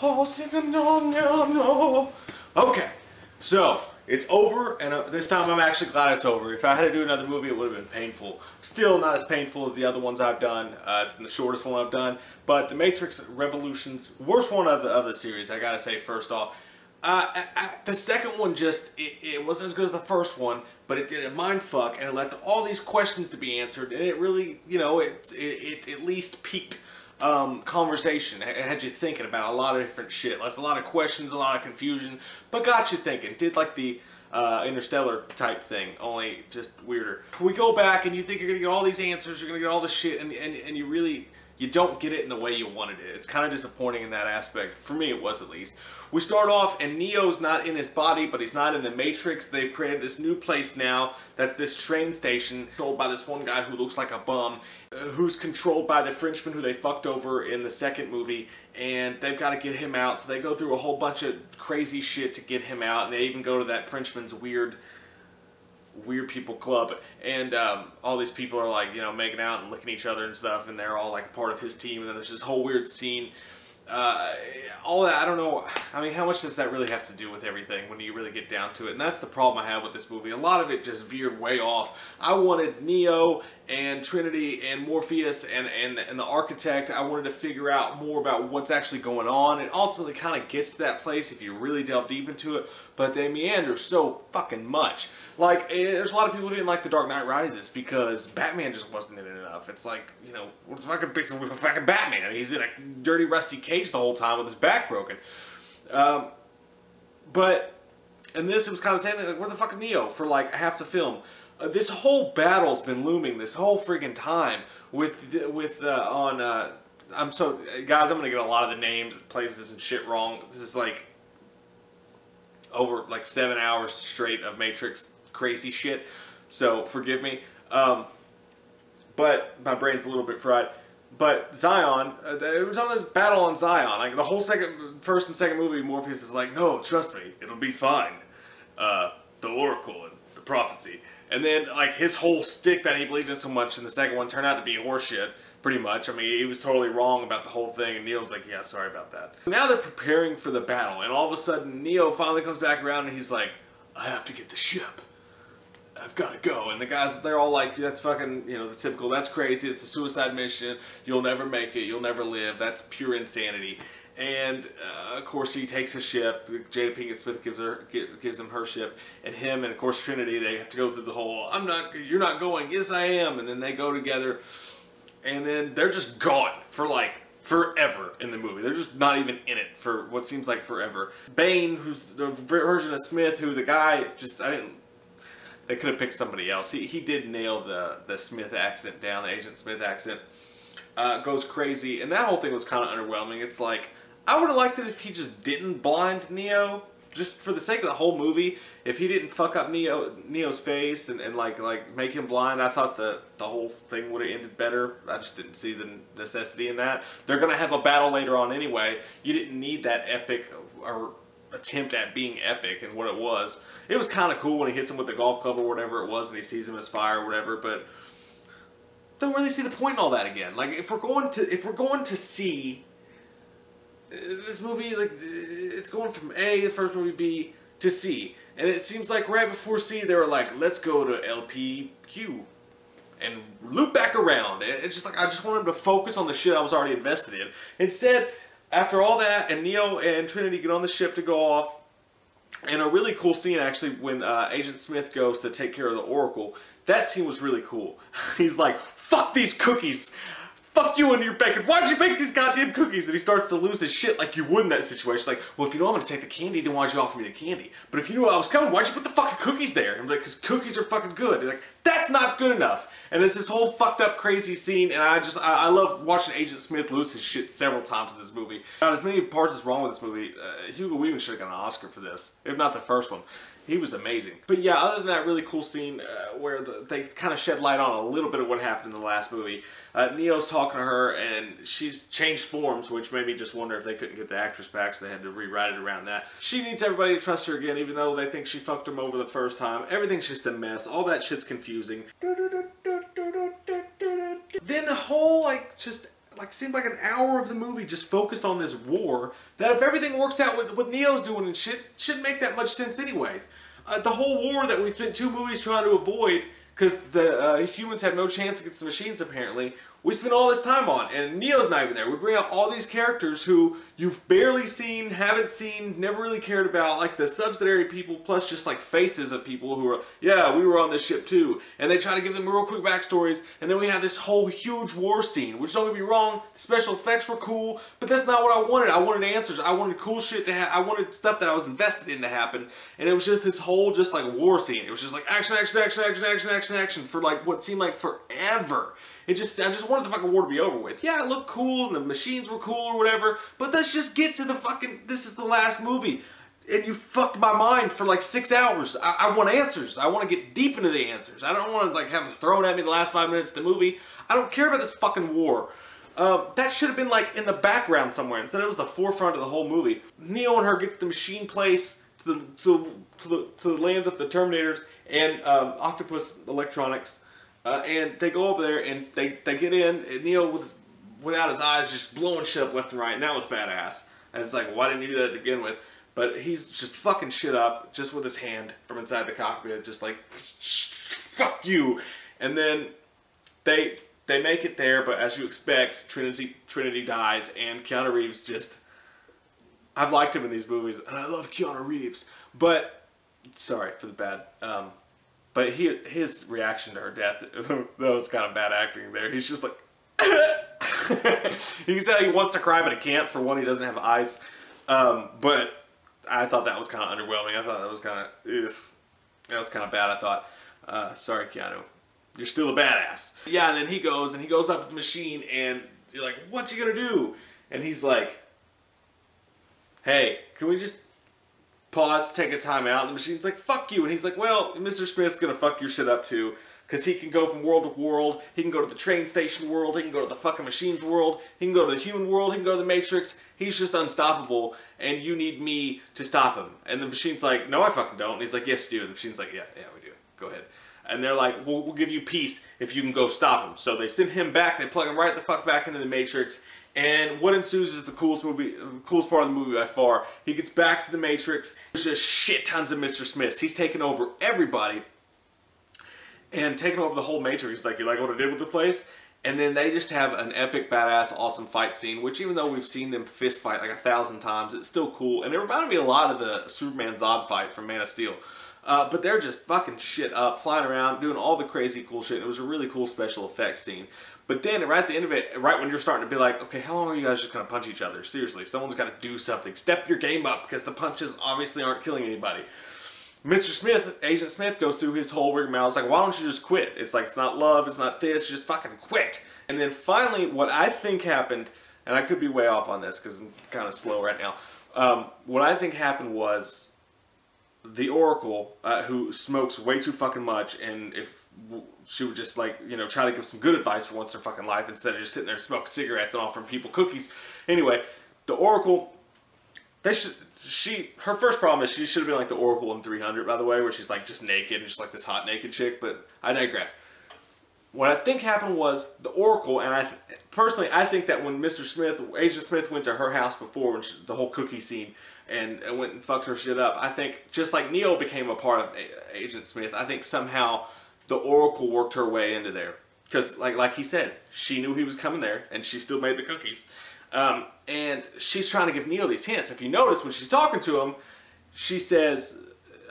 Oh, singing no, no, no. Okay, so it's over, and this time I'm actually glad it's over. If I had to do another movie, it would have been painful. Still not as painful as the other ones I've done. It's been the shortest one I've done, but The Matrix Revolutions, worst one of the series, I gotta say first off. The second one it wasn't as good as the first one, but it did a mind fuck, and it left all these questions to be answered, and it really, you know, it at least piqued conversation. It had you thinking about a lot of different shit, left a lot of questions, a lot of confusion, but got you thinking. Did like the Interstellar type thing, only just weirder. We go back and you think you're gonna get all these answers, you're gonna get all this shit, and you really, you don't get it in the way you wanted it. It's kind of disappointing in that aspect. For me, it was at least. We start off and Neo's not in his body, but he's not in the Matrix. They've created this new place now that's this train station controlled by this one guy who looks like a bum, who's controlled by the Frenchman who they fucked over in the second movie, and they've got to get him out. So they go through a whole bunch of crazy shit to get him out, and they even go to that Frenchman's weird people club, and all these people are like, you know, making out and licking each other and stuff, and they're all like a part of his team, and then there's this whole weird scene. All that, I don't know, I mean, how much does that really have to do with everything when you really get down to it? And that's the problem I have with this movie. A lot of it just veered way off. I wanted Neo and Trinity and Morpheus and the architect. I wanted to figure out more about what's actually going on. It ultimately kind of gets to that place if you really delve deep into it, but they meander so fucking much. Like, there's a lot of people who didn't like The Dark Knight Rises because Batman just wasn't in it enough. It's like, you know, what's fucking picture with fucking Batman? He's in a dirty, rusty cage the whole time with his back broken. But in this, it was kind of saying, like, where the fuck is Neo for like half the film? This whole battle's been looming this whole friggin' time I'm so, guys, I'm gonna get a lot of the names, places, and shit wrong. This is like over like 7 hours straight of Matrix crazy shit, so forgive me. But my brain's a little bit fried. But Zion, it was on this battle on Zion. Like the whole first and second movie, Morpheus is like, no, trust me, it'll be fine. The Oracle and the prophecy. And then, like, his whole stick that he believed in so much in the second one turned out to be horseshit, pretty much. I mean, he was totally wrong about the whole thing, and Neo's like, yeah, sorry about that. Now they're preparing for the battle, and all of a sudden, Neo finally comes back around, and he's like, I have to get the ship. I've got to go. And the guys, they're all like, that's fucking, you know, the typical, that's crazy, it's a suicide mission, you'll never make it, you'll never live, that's pure insanity. And of course he takes a ship. Jada Pinkett Smith gives him her ship, and him and of course Trinity, they have to go through the whole you're not going, yes I am, and then they go together, and then they're just gone for like forever in the movie. They're just not even in it for what seems like forever. Bane, who's the version of Smith, who the guy just they could have picked somebody else. He did nail the Smith accent down, the Agent Smith accent. Goes crazy, and that whole thing was kind of underwhelming. It's like, I would have liked it if he just didn't blind Neo, just for the sake of the whole movie. If he didn't fuck up Neo's face and like make him blind, I thought the whole thing would have ended better. I just didn't see the necessity in that. They're gonna have a battle later on anyway. You didn't need that epic or attempt at being epic, and what it was. It was kind of cool when he hits him with the golf club or whatever it was, and he sees him as fire or whatever, but don't really see the point in all that again. Like, if we're going to see this movie, like, it's going from A, the first movie, B, to C. And it seems like right before C, they were like, let's go to LPQ and loop back around. And it's just like, I just wanted them to focus on the shit I was already invested in. Instead, after all that, and Neo and Trinity get on the ship to go off, and a really cool scene, actually, when Agent Smith goes to take care of the Oracle, that scene was really cool. He's like, fuck these cookies! Fuck you and your bacon. Why'd you make these goddamn cookies? And he starts to lose his shit like you would in that situation. Like, well, if you know I'm going to take the candy, then why'd you offer me the candy? But if you knew I was coming, why'd you put the fucking cookies there? And I'm like, because cookies are fucking good. And like, that's not good enough. And it's this whole fucked up crazy scene, and I love watching Agent Smith lose his shit several times in this movie. Now, as many parts as wrong with this movie, Hugo Weaving should have got an Oscar for this, if not the first one. He was amazing. But yeah, other than that really cool scene where they kind of shed light on a little bit of what happened in the last movie, Neo's talking to her, and she's changed forms, which made me just wonder if they couldn't get the actress back, so they had to rewrite it around that. She needs everybody to trust her again, even though they think she fucked him over the first time. Everything's just a mess. All that shit's confusing. Then the whole, like, just like seemed like an hour of the movie just focused on this war that if everything works out with what Neo's doing and shit, shouldn't make that much sense anyways. The whole war that we spent 2 movies trying to avoid because the humans have no chance against the machines apparently, we spent all this time on, and Neo's not even there. We bring out all these characters who you've barely seen, haven't seen, never really cared about, like the subsidiary people, plus just like faces of people who are, yeah, we were on this ship too. And they try to give them real quick backstories, and then we have this whole huge war scene, which don't get me wrong, the special effects were cool, but that's not what I wanted. I wanted answers. I wanted cool shit to happen. I wanted stuff that I was invested in to happen, and it was just this whole just like war scene. It was just like action, action, action, action, action, action, action for like what seemed like forever. I just wanted the fucking war to be over with. Yeah, it looked cool, and the machines were cool or whatever, but let's just get to the fucking, this is the last movie. And you fucked my mind for like 6 hours. I want answers. I want to get deep into the answers. I don't want to like have them thrown at me the last 5 minutes of the movie. I don't care about this fucking war. That should have been like in the background somewhere. Instead it was the forefront of the whole movie. Neo and her get to the machine place, to the land of the Terminators and Octopus Electronics. And they go over there and they get in, and Neo without his eyes just blowing shit up left and right, and that was badass. And it's like, why didn't you do that to begin with? But he's just fucking shit up just with his hand from inside the cockpit, just like, fuck you. And then they make it there, but as you expect, Trinity dies, and Keanu Reeves just, I've liked him in these movies, and I love Keanu Reeves, but, sorry for the bad, but his reaction to her death, that was kind of bad acting there. He's just like, you can say he wants to cry, but he can't. For one, he doesn't have eyes. But I thought that was kind of underwhelming. I thought that was kind of bad. I thought, sorry, Keanu, you're still a badass. Yeah, and then he goes up to the machine, and you're like, what's he gonna do? And he's like, hey, can we just pause, take a time out? And the machine's like, fuck you. And he's like, well, Mr. Smith's gonna fuck your shit up too, because he can go from world to world. He can go to the train station world. He can go to the fucking machines world. He can go to the human world. He can go to the Matrix. He's just unstoppable, and you need me to stop him. And the machine's like, no, I fucking don't. And he's like, yes, you do. And the machine's like, yeah, we do. Go ahead. And they're like, we'll give you peace if you can go stop him. So they send him back. They plug him right the fuck back into the Matrix. And what ensues is the coolest part of the movie by far. He gets back to the Matrix. There's just shit tons of Mr. Smiths. He's taking over everybody and taking over the whole Matrix. Like, you like what I did with the place? And then they just have an epic, badass, awesome fight scene, which even though we've seen them fist fight like 1,000 times, it's still cool. And it reminded me a lot of the Superman Zod fight from Man of Steel. But they're just fucking shit up, flying around, doing all the crazy cool shit. It was a really cool special effects scene. But then, right at the end of it, right when you're starting to be like, okay, how long are you guys just going to punch each other? Seriously, someone's got to do something. Step your game up, because the punches obviously aren't killing anybody. Mr. Smith, Agent Smith, goes through his whole rigmarole. It's like, why don't you just quit? It's like, it's not love, it's not this, just fucking quit. And then finally, what I think happened, and I could be way off on this, because I'm kind of slow right now. What I think happened was the Oracle, who smokes way too fucking much, and if she would just, like, you know, try to give some good advice for once in her fucking life instead of just sitting there smoking cigarettes and offering people cookies. Anyway, the Oracle, her first problem is she should have been like the Oracle in 300, by the way, where she's like just naked, just like this hot naked chick, but I digress. What I think happened was the Oracle, and personally I think that when Agent Smith went to her house before, when the whole cookie scene, and went and fucked her shit up, I think just like Neo became a part of Agent Smith, I think somehow the Oracle worked her way into there. Because like he said, she knew he was coming there, and she still made the cookies. And she's trying to give Neo these hints. If you notice, when she's talking to him, she says,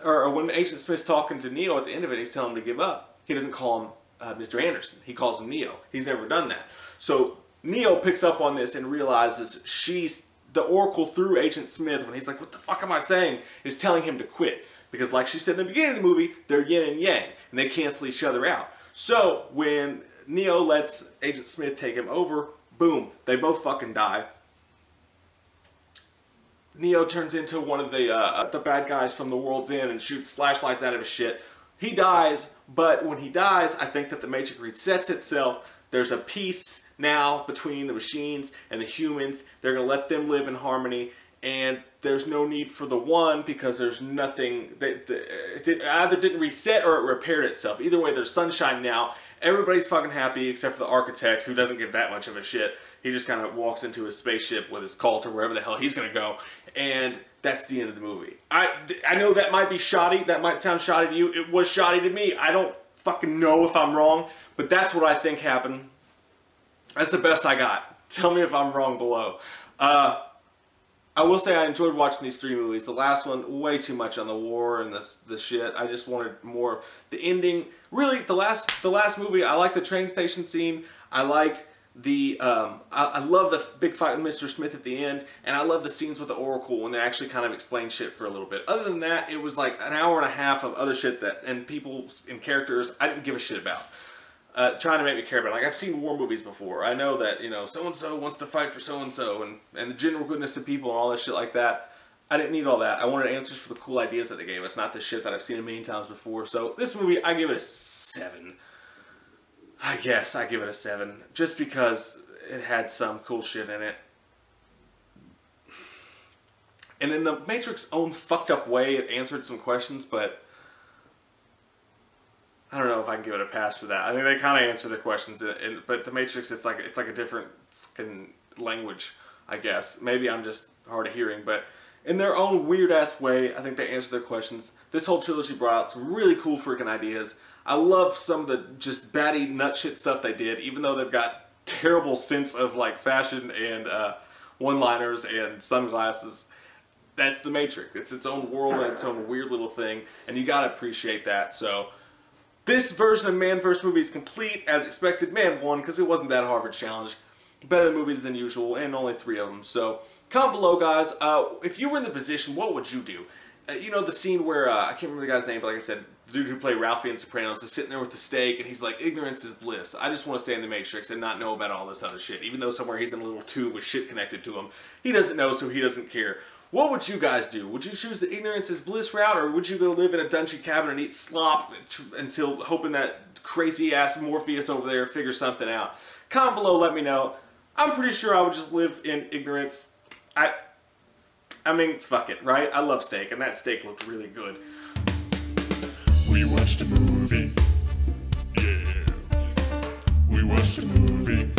or when Agent Smith's talking to Neo at the end of it, he's telling him to give up. He doesn't call him Mr. Anderson. He calls him Neo. He's never done that. So Neo picks up on this and realizes she's the Oracle through Agent Smith, when he's like, what the fuck am I saying, is telling him to quit. Because like she said in the beginning of the movie, they're yin and yang, and they cancel each other out. So when Neo lets Agent Smith take him over, boom, they both fucking die. Neo turns into one of the bad guys from The World's End and shoots flashlights out of his shit. He dies, but when he dies, I think that the Matrix resets itself. There's a peace now between the machines and the humans. They're going to let them live in harmony, and there's no need for the one, because there's nothing, it either didn't reset or it repaired itself. Either way, there's sunshine now, Everybody's fucking happy except for the architect, who doesn't give that much of a shit. He just kind of walks into his spaceship with his cult or wherever the hell he's gonna go, and that's the end of the movie. I know that might be shoddy, that might sound shoddy to you. It was shoddy to me. I don't fucking know if I'm wrong, but that's what I think happened. That's the best I got. Tell me if I'm wrong below. I will say I enjoyed watching these 3 movies. The last one, way too much on the war and the shit. I just wanted more. The ending, really, the last movie, I liked the train station scene. I liked the, I love the big fight with Mr. Smith at the end, and I love the scenes with the Oracle when they actually kind of explain shit for a little bit. Other than that, it was like an hour and a half of other shit that, and people and characters I didn't give a shit about. Trying to make me care about it. Like, I've seen war movies before. I know that, you know, so-and-so wants to fight for so-and-so, and the general goodness of people and all this shit like that. I didn't need all that. I wanted answers for the cool ideas that they gave us, not the shit that I've seen a million times before. So, this movie, I give it a 7. I guess I give it a 7. Just because it had some cool shit in it. And in the Matrix own fucked up way, it answered some questions, but I don't know if I can give it a pass for that. I think they kind of answer the questions, but the Matrix, it's like a different fucking language, I guess. Maybe I'm just hard of hearing, but in their own weird-ass way, I think they answer their questions. This whole trilogy brought out some really cool freaking ideas. I love some of the just batty nut shit stuff they did, even though they've got terrible sense of like fashion and one-liners and sunglasses. That's the Matrix. It's its own world and its own weird little thing, and you gotta appreciate that. So this version of Man vs. Movie is complete as expected. Man won because it wasn't that hard of a challenge. Better movies than usual, and only 3 of them. So comment below, guys. If you were in the position, what would you do? You know the scene where I can't remember the guy's name, but like I said, the dude who played Ralphie in Sopranos is sitting there with the steak, and he's like, "Ignorance is bliss. I just want to stay in the Matrix and not know about all this other shit." Even though somewhere he's in a little tube with shit connected to him, he doesn't know, so he doesn't care. What would you guys do? Would you choose the ignorance is bliss route, or would you go live in a dungeon cabin and eat slop until hoping that crazy-ass Morpheus over there figures something out? Comment below, let me know. I'm pretty sure I would just live in ignorance. I mean, fuck it, right? I love steak, and that steak looked really good. We watched a movie. Yeah. We watched a movie.